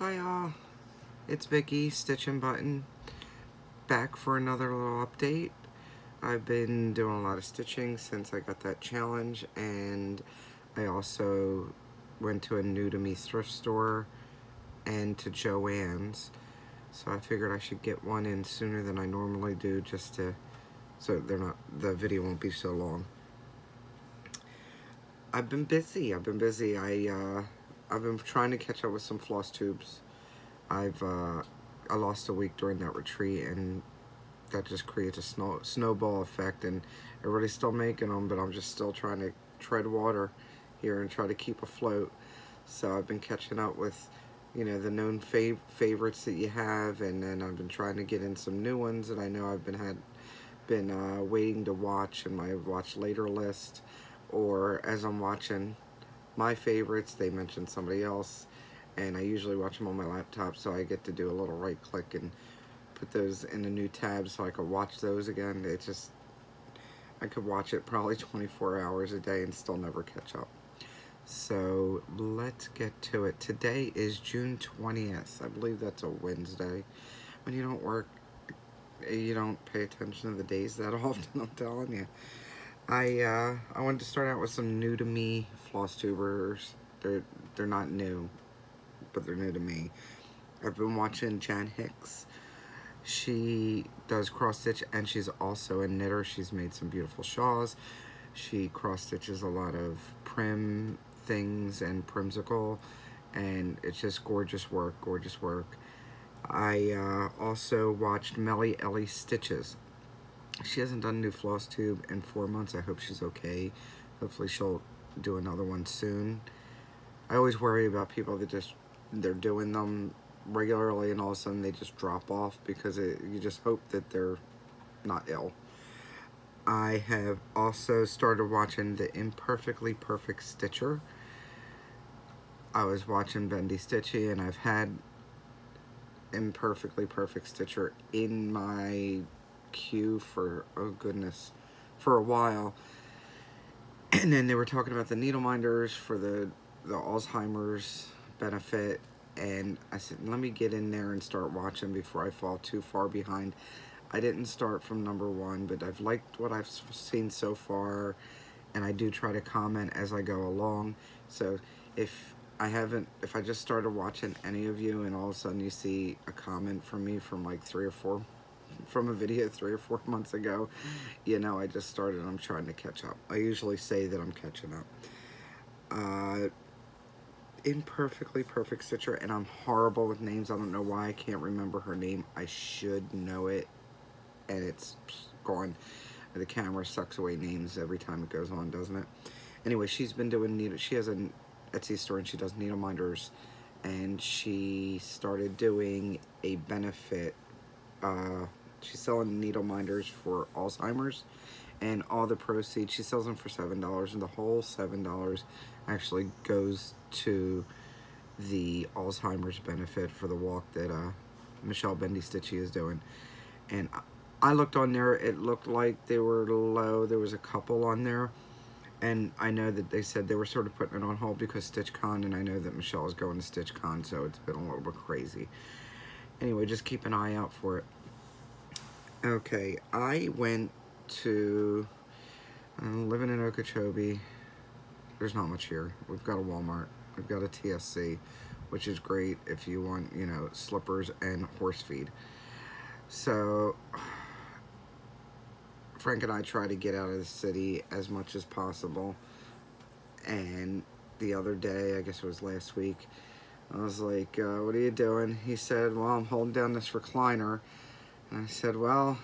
Hi y'all, it's Vicky, StitchNButton, back for another little update. I've been doing a lot of stitching since I got that challenge, and I also went to a new to me thrift store and to Joann's, so I figured I should get one in sooner than I normally do, just to so the video won't be so long. I've been busy. I've been trying to catch up with some Flosstubes. I lost a week during that retreat, and that just creates a snowball effect, and everybody's still making them, but I'm just still trying to tread water here and try to keep afloat. So I've been catching up with, you know, the known favorites that you have, and then I've been trying to get in some new ones that I know I've been waiting to watch in my watch later list, or as I'm watching my favorites, they mention somebody else, and I usually watch them on my laptop, so I get to do a little right click and put those in a new tab so I could watch those again. It's just, I could watch it probably 24 hours a day and still never catch up. So let's get to it. Today is June 20th. I believe that's a Wednesday. When you don't work, you don't pay attention to the days that often, I'm telling you. I wanted to start out with some new to me Flosstubers. They're not new, but they're new to me. I've been watching Jan Hicks. She does cross stitch, and she's also a knitter. She's made some beautiful shawls. She cross stitches a lot of prim things and primsicle, and it's just gorgeous work, gorgeous work. I also watched MelyEllyStitches. She hasn't done a new Flosstube in 4 months. I hope she's okay. Hopefully she'll do another one soon. I always worry about people that they're doing them regularly and all of a sudden they just drop off, because you just hope that they're not ill. I have also started watching the Imperfectly Perfect Stitcher. I was watching Bendy Stitchy, and I've had Imperfectly Perfect Stitcher in my queue for, oh goodness, for a while. And then they were talking about the needle minders for the Alzheimer's benefit, and I said, let me get in there and start watching before I fall too far behind. I didn't start from #1, but I've liked what I've seen so far, and I do try to comment as I go along. So if I just started watching any of you and all of a sudden you see a comment from me from like from a video 3 or 4 months ago, you know, I just started. I'm trying to catch up. I usually say that I'm catching up. Imperfectly Perfect Stitcher, and I'm horrible with names. I don't know why I can't remember her name. I should know it, and it's gone. The camera sucks away names every time it goes on, doesn't it? Anyway, she's been doing she has an Etsy store, and she does needle minders, and she started doing a benefit. She's selling needle minders for Alzheimer's, and all the proceeds, she sells them for $7, and the whole $7 actually goes to the Alzheimer's benefit for the walk that Michelle Bendy Stitchy is doing. And I looked on there, it looked like they were low. There was a couple on there, and I know that they said they were sort of putting it on hold because StitchCon, and I know that Michelle is going to StitchCon, so it's been a little bit crazy. Anyway, just keep an eye out for it. Okay, I went to, I'm living in Okeechobee. There's not much here. We've got a Walmart. We've got a TSC, which is great if you want, you know, slippers and horse feed. So Frank and I try to get out of the city as much as possible. And the other day, I guess it was last week, I was like, what are you doing? He said, well, I'm holding down this recliner. And I said, well,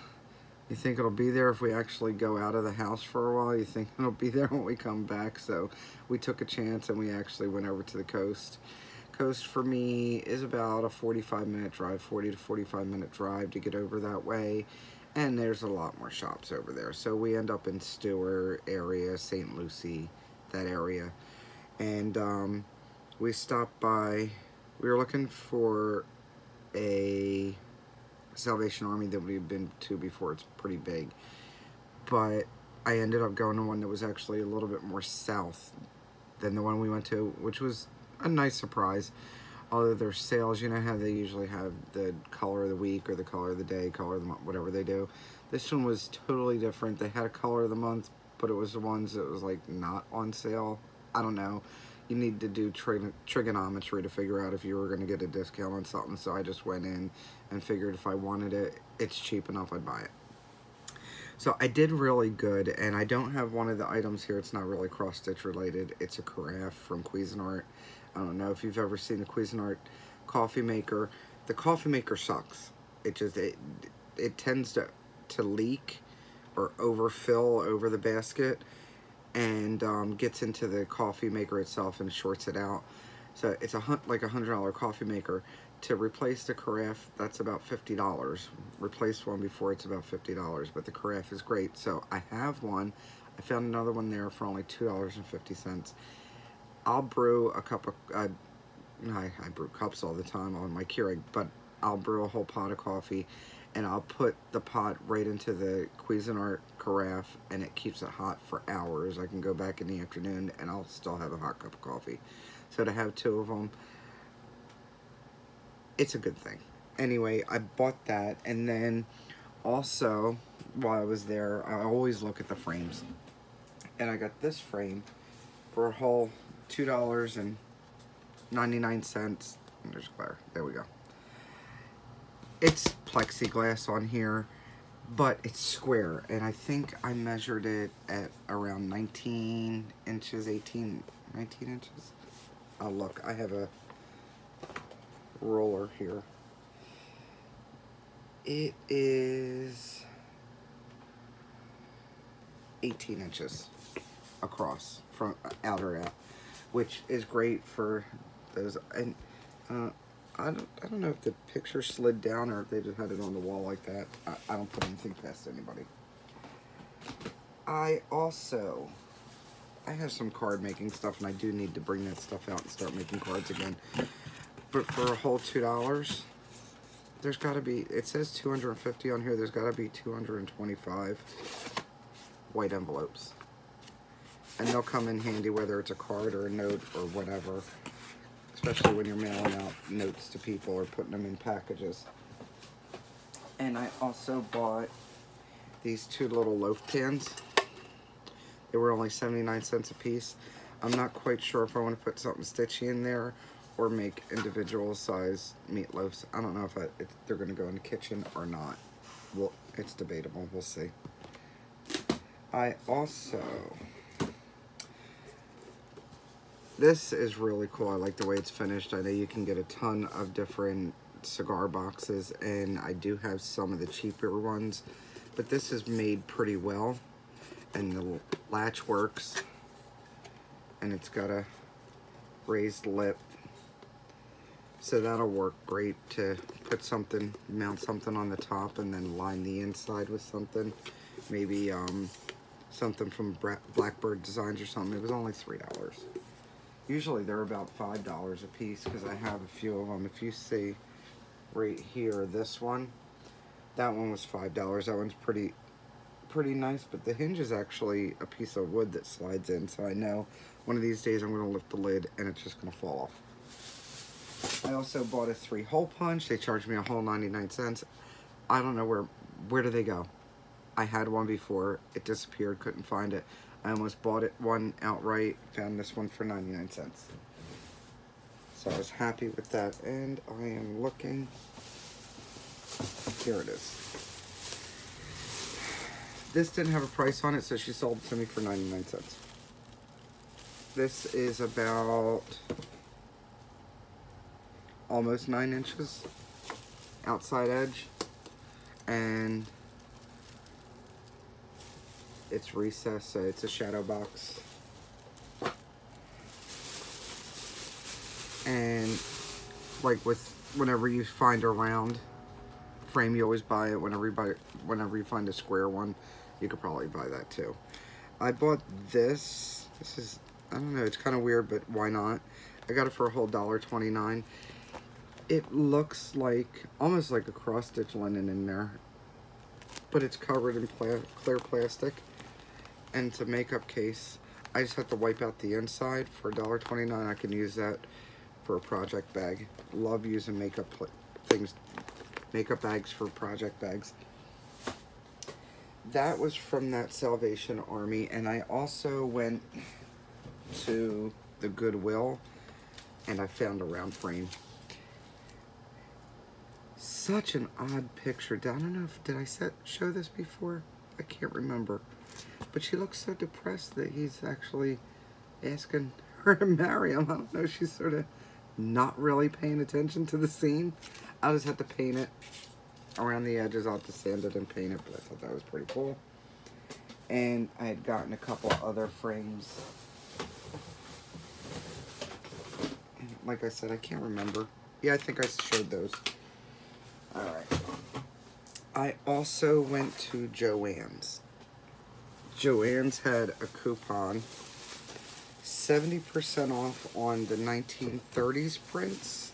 you think it'll be there if we actually go out of the house for a while? You think it'll be there when we come back? So we took a chance, and we actually went over to the coast. Coast for me is about a 45-minute drive, 40 to 45-minute drive to get over that way. And there's a lot more shops over there. So we end up in Stewart area, St. Lucie, that area. And we stopped by, we were looking for a Salvation Army that we've been to before. It's pretty big, but I ended up going to one that was actually a little bit more south than the one we went to, which was a nice surprise. although there's sales, you know how they usually have the color of the week or the color of the day, color of the month, whatever they do. This one was totally different. They had a color of the month, but it was the ones that was like not on sale. I don't know. You need to do trigonometry to figure out if you were going to get a discount on something. So I just went in and figured if I wanted it, it's cheap enough, I'd buy it. So I did really good, and I don't have one of the items here. It's not really cross-stitch related. It's a carafe from Cuisinart. I don't know if you've ever seen the Cuisinart coffee maker. The coffee maker sucks. It tends to leak or overfill over the basket, and gets into the coffee maker itself and shorts it out. So it's like $100 coffee maker. To replace the carafe, that's about $50. Replace one before, it's about $50, but the carafe is great. So I have one. I found another one there for only $2.50. I'll brew a cup of, I brew cups all the time on my Keurig, but I'll brew a whole pot of coffee, and I'll put the pot right into the Cuisinart carafe, and it keeps it hot for hours. I can go back in the afternoon, and I'll still have a hot cup of coffee. So to have two of them, it's a good thing. Anyway, I bought that, and then also, while I was there, I always look at the frames. And I got this frame for a whole $2.99. There's glare. There we go. It's plexiglass on here, but it's square, and I think I measured it at around 19 inches, 19 inches. Oh, look, I have a roller here. It is 18 inches across from outer out, which is great for those. And I don't know if the picture slid down or if they just had it on the wall like that. I don't put anything past anybody. I have some card making stuff, and I do need to bring that stuff out and start making cards again. But for a whole $2, there's got to be, it says 250 on here, there's got to be 225 white envelopes. And they'll come in handy whether it's a card or a note or whatever, especially when you're mailing out notes to people or putting them in packages. And I also bought these two little loaf pans. They were only 79 cents a piece. I'm not quite sure if I want to put something stitchy in there or make individual size meatloaves. I don't know if they're going to go in the kitchen or not. Well, it's debatable. We'll see. I also, this is really cool. I like the way it's finished. I know you can get a ton of different cigar boxes, and I do have some of the cheaper ones, but this is made pretty well, and the latch works, and it's got a raised lip. So that'll work great to put something, mount something on the top, and then line the inside with something. Maybe something from Blackbird Designs or something. It was only $3. Usually they're about $5 a piece because I have a few of them. If you see right here, this one, that one was $5. That one's pretty nice, but the hinge is actually a piece of wood that slides in, so I know one of these days I'm going to lift the lid and it's just going to fall off. I also bought a 3-hole punch. They charged me a whole 99 cents. I don't know where do they go? I had one before. It disappeared. Couldn't find it. I almost bought one outright. Found this one for 99 cents. So I was happy with that. And I am looking. Here it is. This didn't have a price on it, so she sold it to me for 99 cents. This is about almost 9 inches outside edge, and it's recessed, so it's a shadow box. And like whenever you find a round frame, you always buy it. Whenever you find a square one, you could probably buy that too. I bought this. This is, I don't know, it's kind of weird, but why not? I got it for a whole $1.29. It looks like, almost like a cross-stitch linen in there, but it's covered in clear plastic, and it's a makeup case. I just have to wipe out the inside for $1.29. I can use that for a project bag. Love using makeup bags for project bags. That was from that Salvation Army, and I also went to the Goodwill and I found a round frame. Such an odd picture. I don't know if, did I show this before? I can't remember. But she looks so depressed that he's actually asking her to marry him. I don't know, she's sort of not really paying attention to the scene. I just had to paint it around the edges. I'll have to sand it and paint it, but I thought that was pretty cool. And I had gotten a couple other frames. Like I said, I can't remember. Yeah, I think I showed those. Alright. I also went to Joann's. Joann's had a coupon, 70% off on the 1930s prints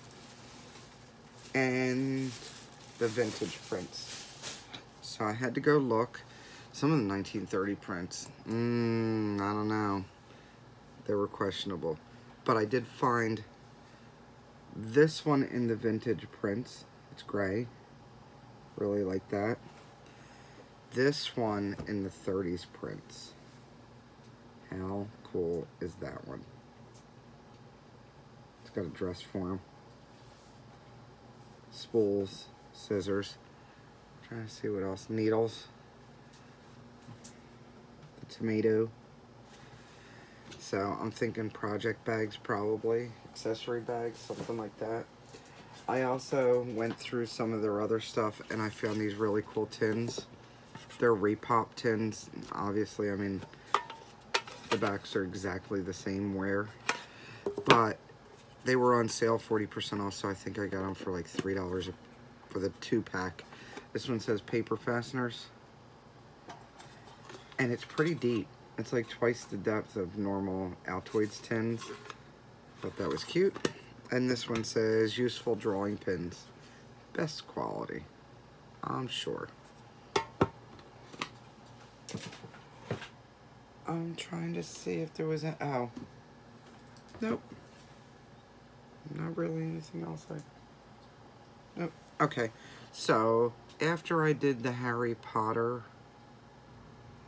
and the vintage prints. So I had to go look. Some of the 1930 prints, I don't know. They were questionable. But I did find this one in the vintage prints. It's gray. Really like that. This one in the 30s prints. How cool is that one? It's got a dress form. Spools, scissors. I'm trying to see what else. Needles. The tomato. So I'm thinking project bags probably. Accessory bags, something like that. I also went through some of their other stuff and I found these really cool tins. They're repop tins. Obviously, I mean, the backs are exactly the same wear. But they were on sale 40% off, so I think I got them for like $3 for the 2-pack. This one says paper fasteners. And it's pretty deep. It's like twice the depth of normal Altoids tins. Thought that was cute. And this one says useful drawing pins. Best quality, I'm sure. I'm trying to see if there was oh. Nope. Not really anything else. Nope. Okay. So, after I did the Harry Potter,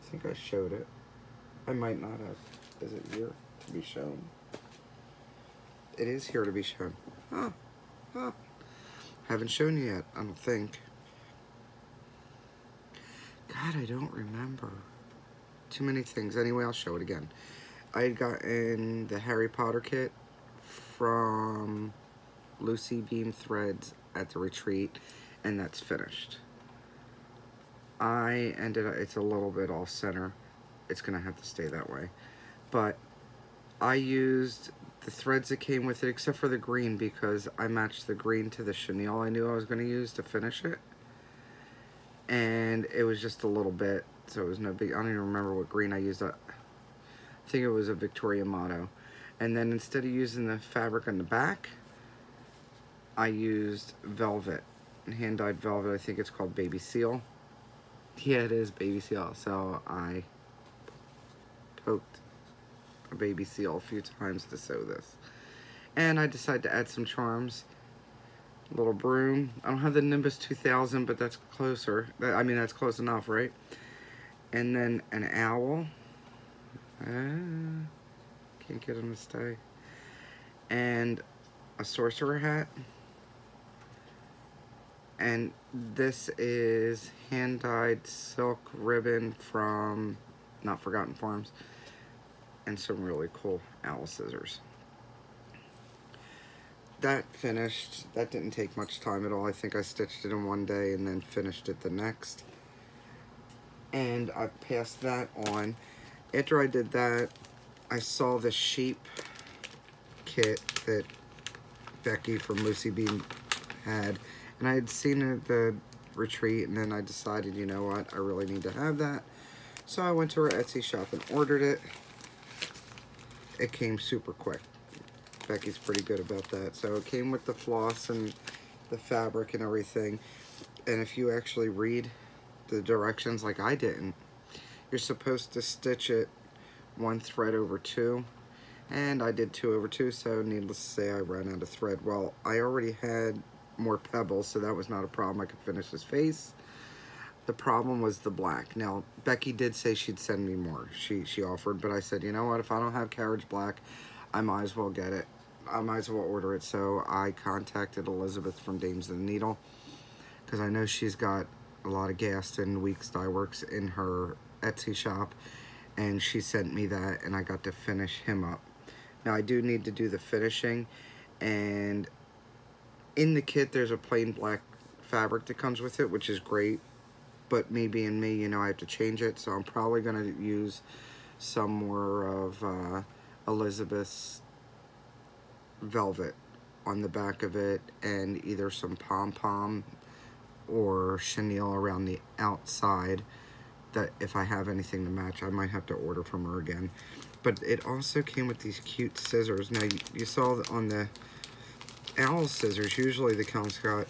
I think I showed it. I might not have. Is it here to be shown? It is here to be shown. Haven't shown you yet, I don't think. God, I don't remember. Too many things. Anyway, I'll show it again. I had gotten the Harry Potter kit from Lucy Beam Threads at the retreat, and that's finished. I ended up, it's a little bit off center. It's gonna have to stay that way. But I used the threads that came with it, except for the green, because I matched the green to the chenille I knew I was gonna use to finish it. And it was just a little bit, so it was no big, I don't even remember what green I used. I think it was a Victoria Motto. And then instead of using the fabric on the back, I used velvet, hand-dyed velvet. I think it's called Baby Seal. Yeah, it is Baby Seal. So I poked a Baby Seal a few times to sew this. And I decided to add some charms. A little broom. I don't have the Nimbus 2000, but that's closer. I mean, that's close enough, right? And then an owl. Can't get him to stay. And a sorcerer hat. And this is hand-dyed silk ribbon from Not Forgotten Farms. And some really cool owl scissors. That finished. That didn't take much time at all. I think I stitched it in one day and then finished it the next. And I passed that on. After I did that, I saw the sheep kit that Becky from Lucy Beam had. And I had seen it at the retreat, and then I decided, you know what, I really need to have that. So I went to her Etsy shop and ordered it. It came super quick. Becky's pretty good about that. So it came with the floss and the fabric and everything. And if you actually read the directions like I didn't, you're supposed to stitch it one thread over two, and I did 2/2, so needless to say I ran out of thread. Well, I already had more pebbles, so that was not a problem. I could finish his face. The problem was the black. Now, Becky did say she'd send me more. She offered, but I said, you know what, if I don't have carriage black, I might as well get it. I might as well order it. So I contacted Elizabeth from Dames of the Needle, because I know she's got a lot of Gaston Weeks Dye Works in her Etsy shop, and she sent me that, and I got to finish him up. Now, I do need to do the finishing, and in the kit, there's a plain black fabric that comes with it, which is great. But me being me, you know, I have to change it, so I'm probably going to use some more of Elizabeth's velvet on the back of it, and either some pom-pom or chenille around the outside, that if I have anything to match, I might have to order from her again. But it also came with these cute scissors. Now, you saw on the owl scissors, usually the Kelmscott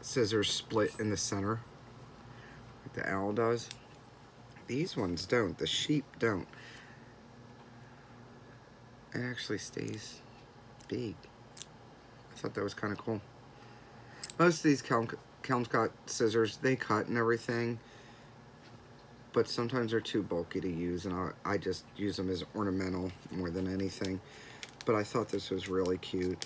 scissors split in the center, the owl does. These ones don't. The sheep don't. It actually stays big. I thought that was kind of cool. Most of these Kelmscott scissors, they cut and everything, but sometimes they're too bulky to use, and I just use them as ornamental more than anything. But I thought this was really cute,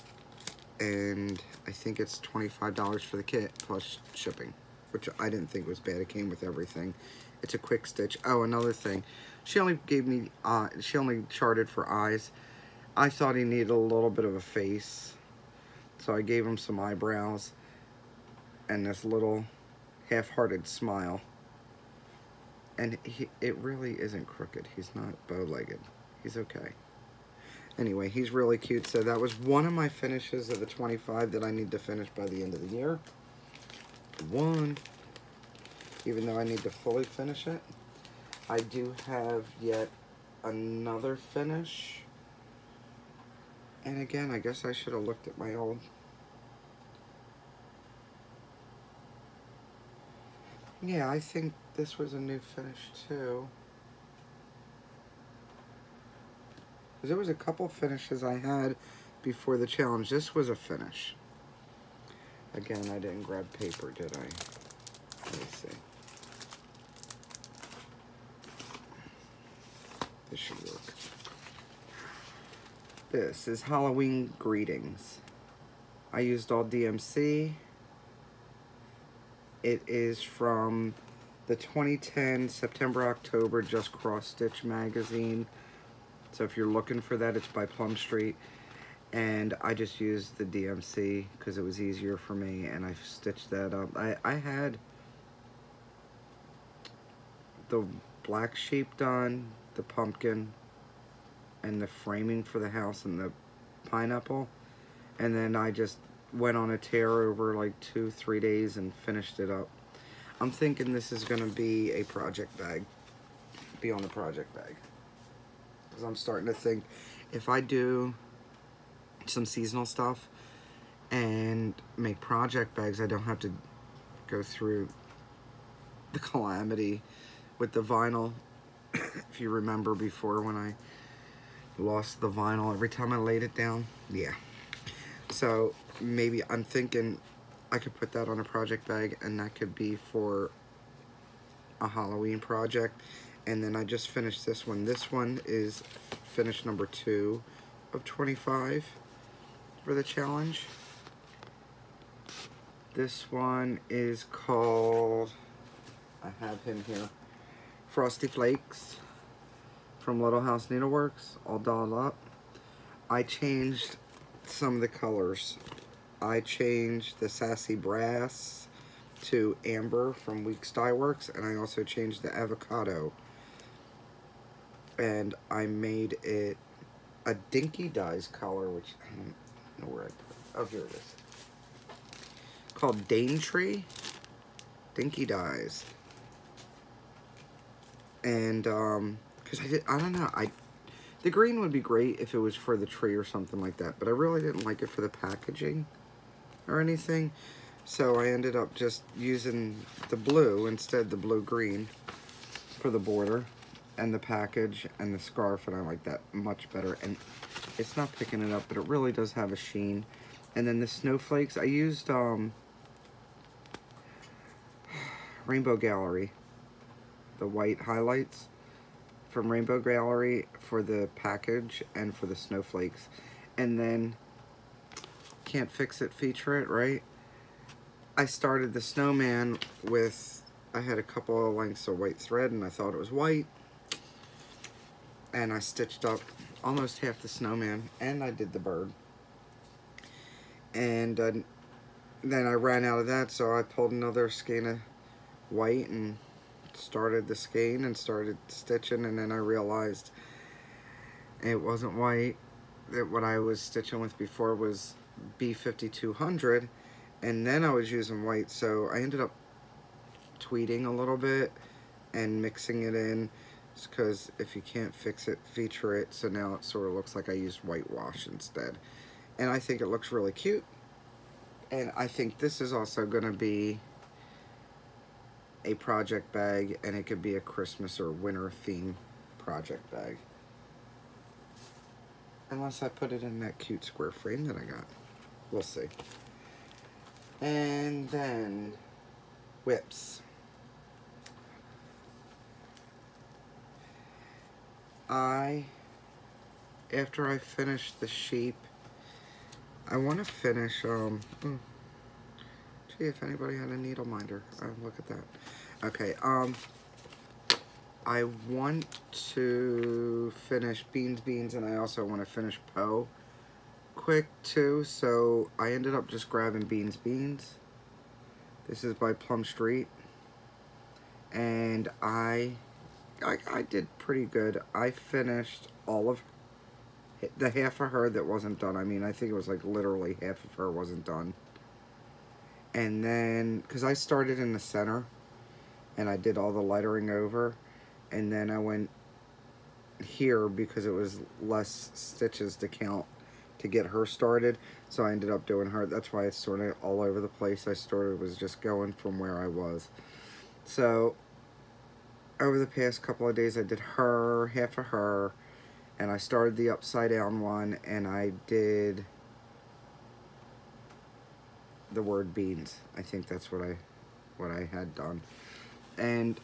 and I think it's $25 for the kit plus shipping, which I didn't think was bad. It came with everything. It's a quick stitch. Oh, another thing. She only gave me, she only charted for eyes. I thought he needed a little bit of a face, so I gave him some eyebrows and this little half-hearted smile. And it really isn't crooked. He's not bow-legged. He's okay. Anyway, he's really cute. So that was one of my finishes of the 25 that I need to finish by the end of the year. One, even though I need to fully finish it. I do have yet another finish, and again, I guess I should have looked at my old. Yeah, I think this was a new finish too, because there was a couple finishes I had before the challenge. This was a finish. Again, I didn't grab paper, did I? Let me see. This should work. This is Halloween Greetings. I used all DMC. It is from the 2010 September-October Just Cross Stitch magazine. So if you're looking for that, it's by Plum Street. And I just used the DMC because it was easier for me, and I stitched that up. I had the black sheep done, the pumpkin, and the framing for the house, and the pineapple. And then I just went on a tear over like 2-3 days and finished it up. I'm thinking this is going to be a project bag. Be on the project bag. Because I'm starting to think, if I do some seasonal stuff and make project bags, I don't have to go through the calamity with the vinyl. If you remember before, when I lost the vinyl every time I laid it down. Yeah. So maybe I'm thinking I could put that on a project bag, and that could be for a Halloween project. And then I just finished this one. This one is finish number 2 of 25 for the challenge. This one is called, I have him here, Frosty Flakes from Little House Needleworks, all dolled up. I changed some of the colors. I changed the Sassy Brass to Amber from Weeks Dye Works, and I also changed the Avocado. And I made it a Dinky Dyes color, which I don't know where I put it. Oh, here it is. Called Daintree Dinky Dyes. And because I don't know, the green would be great if it was for the tree or something like that, but I really didn't like it for the packaging or anything, so I ended up just using the blue instead, the blue-green, for the border. and the package and the scarf, and I like that much better. And it's not picking it up, but it really does have a sheen. And then the snowflakes, I used Rainbow Gallery, the white highlights from Rainbow Gallery for the package and for the snowflakes. And then Can't Fix It, Feature It, right? I started the snowman with, I had a couple of lengths of white thread and I thought it was white. And I stitched up almost half the snowman, and I did the bird. And then I ran out of that, so I pulled another skein of white and started the skein and started stitching, and then I realized it wasn't white. That what I was stitching with before was B5200, and then I was using white, so I ended up tweeting a little bit and mixing it in, because if you can't fix it, feature it. So now it sort of looks like I used whitewash instead, and I think it looks really cute. And I think this is also going to be a project bag, and it could be a Christmas or winter theme project bag, unless I put it in that cute square frame that I got. We'll see. And then whips. After I finish the sheep, I want to finish, gee, if anybody had a needle minder, look at that. Okay, I want to finish Beans, and I also want to finish Poe quick too, so I ended up just grabbing Beans. This is by Plum Street, and I did pretty good. I finished all of the half of her that wasn't done. I mean, I think it was like literally half of her wasn't done. And then, because I started in the center, and I did all the lettering over, and then I went here because it was less stitches to count to get her started, so I ended up doing her. That's why it's sort of all over the place. I started was just going from where I was. So over the past couple of days I did her, half of her, and I started the upside down one, and I did the word beans. I think that's what I had done. And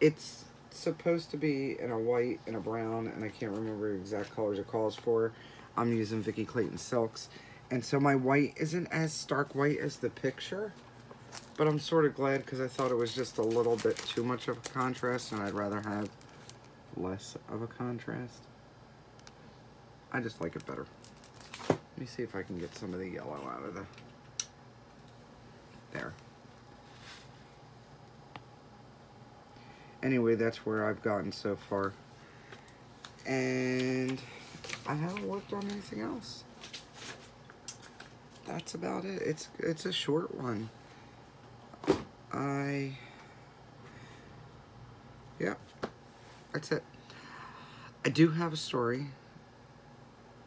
it's supposed to be in a white and a brown, and I can't remember the exact colors it calls for. I'm using Vicky Clayton Silks, and so my white isn't as stark white as the picture, but I'm sort of glad, because I thought it was just a little bit too much of a contrast, and I'd rather have less of a contrast. I just like it better. Let me see if I can get some of the yellow out of there. Anyway, that's where I've gotten so far. And I haven't worked on anything else. That's about it. It's a short one. Yeah, that's it. I do have a story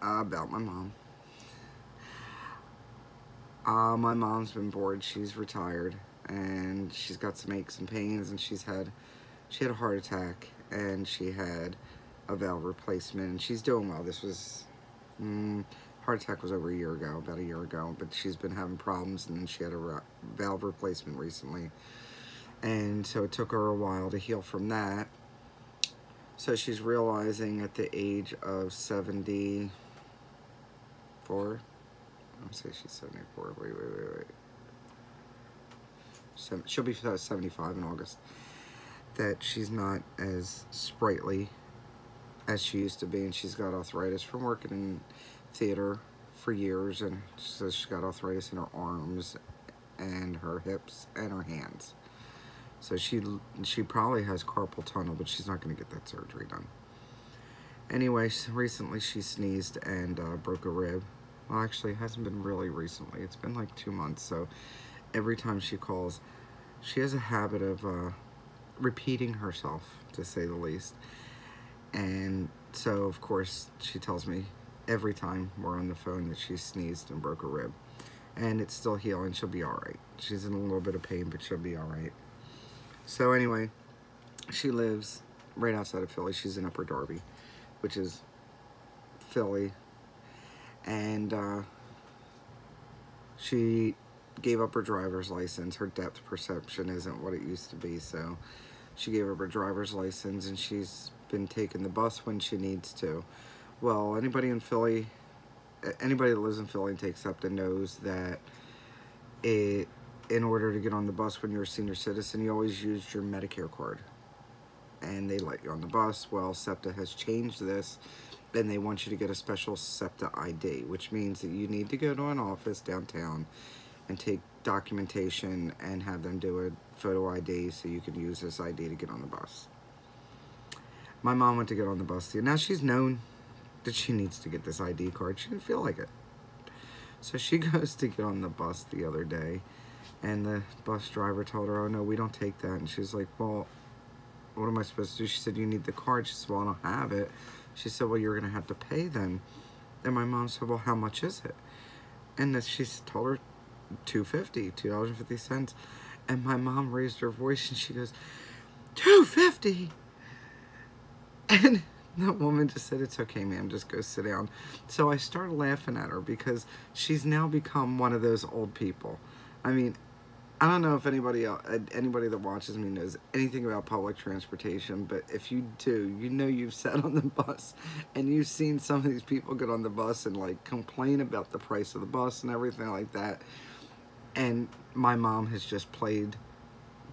about my mom. My mom's been bored. She's retired, and she's got some aches and pains, and she had a heart attack, and she had a valve replacement, and she's doing well. This was heart attack was over a year ago, about a year ago, but she's been having problems, and then she had a valve replacement recently, and so it took her a while to heal from that. So she's realizing at the age of 74, I'll say she's 74, wait. She'll be 75 in August, that she's not as sprightly as she used to be, and she's got arthritis from working in theater for years, and so she's got arthritis in her arms and her hips and her hands. So she probably has carpal tunnel, but she's not going to get that surgery done. Anyway, recently she sneezed and broke a rib. Well, actually, it hasn't been really recently. It's been like 2 months, so every time she calls, she has a habit of repeating herself, to say the least. And so, of course, she tells me every time we're on the phone that she sneezed and broke a rib. And it's still healing. She'll be all right. She's in a little bit of pain, but she'll be all right. So anyway, she lives right outside of Philly. She's in Upper Darby, which is Philly. And she gave up her driver's license. Her depth perception isn't what it used to be, so she gave up her driver's license, and she's been taking the bus when she needs to. Well, anybody in Philly, anybody that lives in Philly and takes Septa knows that in order to get on the bus when you're a senior citizen, you always use your Medicare card, and they let you on the bus. Well, Septa has changed this, and they want you to get a special Septa ID, which means that you need to go to an office downtown and take documentation and have them do a photo ID so you can use this ID to get on the bus. My mom went to get on the bus. Now she's known that she needs to get this ID card. She didn't feel like it. So she goes to get on the bus the other day, and the bus driver told her, oh no, we don't take that. And she's like, well, what am I supposed to do? She said, you need the card. She said, well, I don't have it. She said, well, you're gonna have to pay then. And my mom said, well, how much is it? And she told her $2.50. And my mom raised her voice and she goes, $2.50? And the woman just said, it's okay, ma'am, just go sit down. So I started laughing at her because she's now become one of those old people. I mean, I don't know if anybody that watches me knows anything about public transportation, but if you do, you know you've sat on the bus and you've seen some of these people get on the bus and like complain about the price of the bus and everything like that. And my mom has just played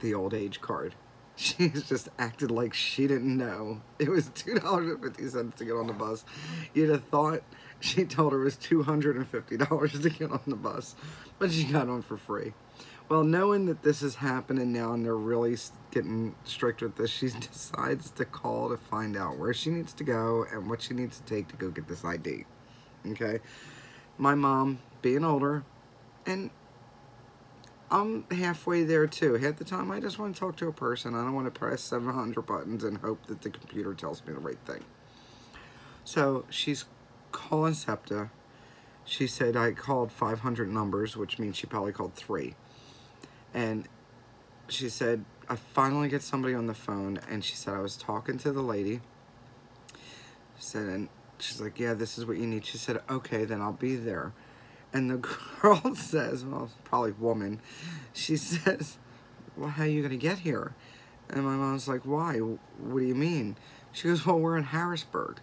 the old age card. She's just acted like she didn't know. It was $2.50 to get on the bus. You'd have thought she told her it was $250 to get on the bus, but she got on for free. Well, knowing that this is happening now and they're really getting strict with this, she decides to call to find out where she needs to go and what she needs to take to go get this ID. Okay? My mom, being older, and I'm halfway there too. Half the time I just want to talk to a person. I don't want to press 700 buttons and hope that the computer tells me the right thing. So she's calling Septa. She said I called 500 numbers, which means she probably called 3. And she said, I finally get somebody on the phone, and she said, I was talking to the lady. She said, and she's like, yeah, this is what you need. She said, okay, then I'll be there. And the girl says, well, probably woman, she says, well, how are you going to get here? And my mom's like, why? What do you mean? She goes, well, we're in Harrisburg.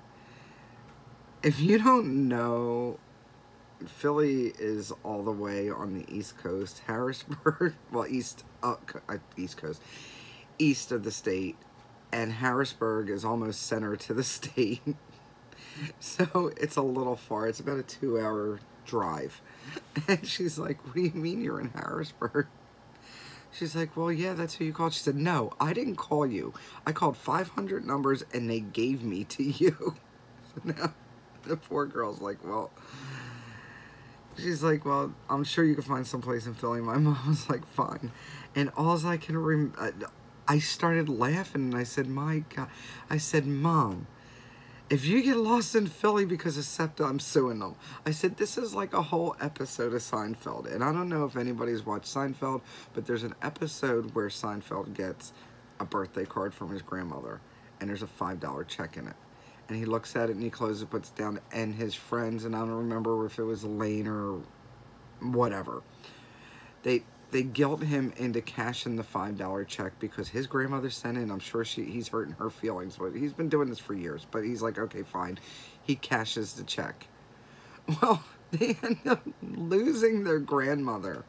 If you don't know, Philly is all the way on the East Coast. Harrisburg, well, East Coast, east of the state. And Harrisburg is almost center to the state. So it's a little far. It's about a 2-hour drive. And she's like, what do you mean you're in Harrisburg? She's like, well, yeah, that's who you called. She said, no, I didn't call you. I called 500 numbers and they gave me to you. So now the poor girl's like, well, she's like, well, I'm sure you can find someplace in Philly. My mom was like, fine. And all I can remember, I started laughing and I said, my God. I said, Mom, if you get lost in Philly because of Septa, I'm suing them. I said, this is like a whole episode of Seinfeld. And I don't know if anybody's watched Seinfeld, but there's an episode where Seinfeld gets a birthday card from his grandmother. And there's a $5 check in it. And he looks at it and he closes it, puts it down, and his friends, and I don't remember if it was Lane or whatever, they guilt him into cashing the $5 check because his grandmother sent it. I'm sure he's hurting her feelings, but he's been doing this for years. But he's like, okay, fine. He cashes the check. Well, they end up losing their grandmother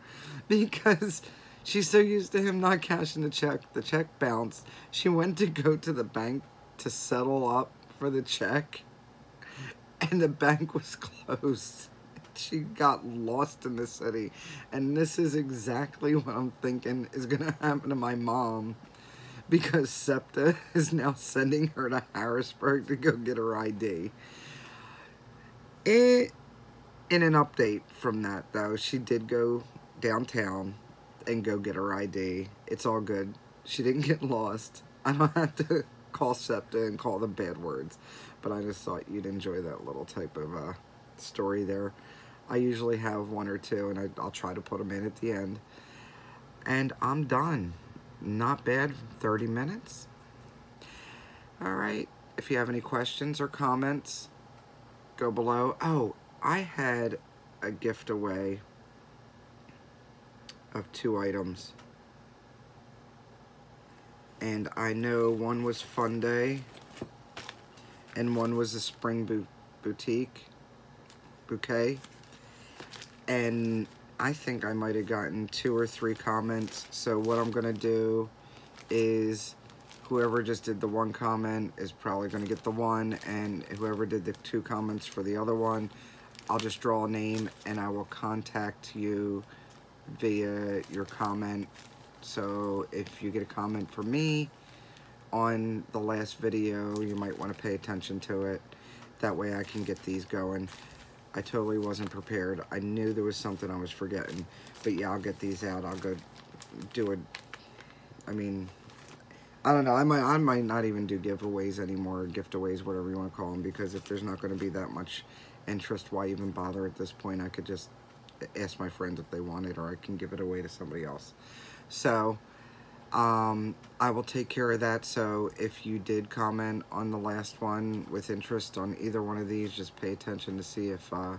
because she's so used to him not cashing the check. The check bounced. She went to go to the bank to settle up for the check, and the bank was closed. She got lost in the city, and this is exactly what I'm thinking is gonna happen to my mom because Septa is now sending her to Harrisburg to go get her ID. In an update from that, though, she did go downtown and go get her ID. It's all good. She didn't get lost. I don't have to call Septa and call them bad words, but I just thought you'd enjoy that little type of story there. I usually have one or two, and I'll try to put them in at the end. And I'm done. Not bad, 30 minutes. Alright, if you have any questions or comments, go below. Oh, I had a gift away of 2 items. And I know one was Fun Day, and one was a Spring Bouquet. And I think I might have gotten 2 or 3 comments. So what I'm going to do is whoever just did the 1 comment is probably going to get the 1, and whoever did the 2 comments for the other one, I'll just draw a name and I will contact you via your comment. So if you get a comment from me on the last video, you might want to pay attention to it. That way I can get these going. I totally wasn't prepared. I knew there was something I was forgetting. But yeah, I'll get these out. I'll go do it. I mean, I don't know. I might not even do giveaways anymore, giftaways, whatever you want to call them, because if there's not going to be that much interest, why even bother at this point? I could just ask my friends if they want it, or I can give it away to somebody else. So, I will take care of that. So if you did comment on the last one with interest on either one of these, just pay attention to see if I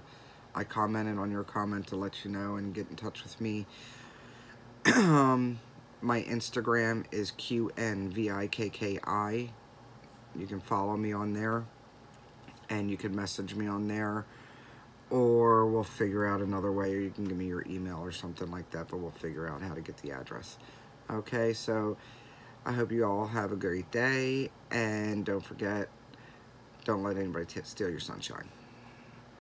commented on your comment to let you know and get in touch with me. My Instagram is QNVIKKI. You can follow me on there, and you can message me on there, or we'll figure out another way, or you can give me your email or something like that, but we'll figure out how to get the address. Okay, so I hope you all have a great day, and don't forget, don't let anybody steal your sunshine.